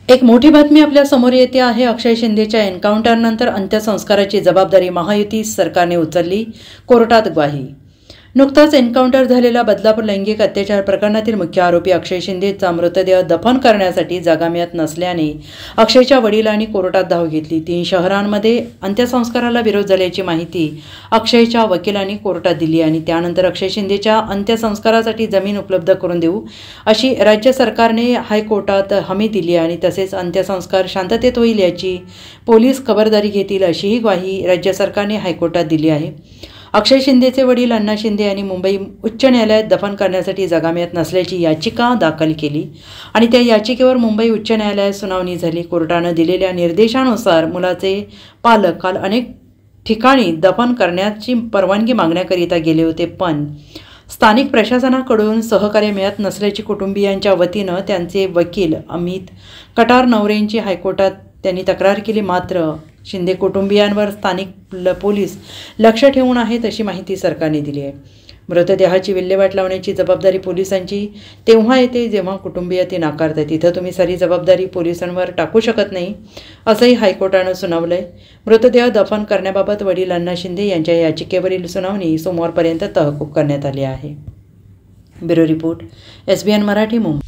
एक मोठी बातमी आपल्या समोर येते आहे। अक्षय शिंदेच्या एन्काउंटरनंतर अंत्यसंस्काराची जबाबदारी महायुती सरकारने उचलली, कोर्टात ग्वाही। नुकताच एन्काउंटर झालेल्या बदलापूर लैंगिक अत्याचार प्रकरणातील मुख्य आरोपी अक्षय शिंदेचा मृतदेह दफन करण्यासाठी जागा मिळत नसल्याने अक्षयच्या वडिलांनी कोर्टात धाव घेतली। 3 शहरांमध्ये अंत्यसंस्काराला विरोध झाल्याची माहिती अक्षयच्या वकिलांनी कोर्टात दिली आणि त्यानंतर अक्षय शिंदेच्या अंत्यसंस्कारासाठी जमीन उपलब्ध करून देऊ अशी राज्य सरकारने हायकोर्टात हमी दिली आणि तसेच अंत्यसंस्कार शांततेत होईल याची पोलीस खबरदारी घेतील अशीही ग्वाही राज्य सरकारने हायकोर्टात दिली आहे। अक्षय शिंदेचे वडील अण्णा शिंदे यांनी मुंबई उच्च न्यायालयात दफन करण्यासाठी जागा मिळत नसल्याची याचिका दाखल केली आणि त्या याचिकेवर मुंबई उच्च न्यायालयात सुनावणी झाली। कोर्टाने दिलेल्या निर्देशानुसार मुलाचे पालक काल अनेक ठिकाणी दफन करण्याची परवानगी मागण्याकरिता गेले होते, पण स्थानिक प्रशासनाकडून सहकार्य मिळत नसल्याची कुटुंबियांच्या वतीनं त्यांचे वकील अमित कटारनवरेंची हायकोर्टात त्यांनी तक्रार केली। मात्र शिंदे कुटुंबियांवर स्थानिक पोलीस लक्ष ठेवून आहेत अशी माहिती सरकारने दिली आहे। मृतदेहाची विल्हेवाट लावण्याची जबाबदारी पोलिसांची तेव्हा येते जेव्हा कुटुंबीय ती नाकारतात। तिथं तुम्ही सारी जबाबदारी पोलिसांवर टाकू शकत नाही असंही हायकोर्टानं सुनावलंय। मृतदेह दफन करण्याबाबत वडील अण्णा शिंदे यांच्या याचिकेवरील सुनावणी सोमवारपर्यंत तहकूब करण्यात आली आहे। Bureau report, SBN Marathi, Mumbai.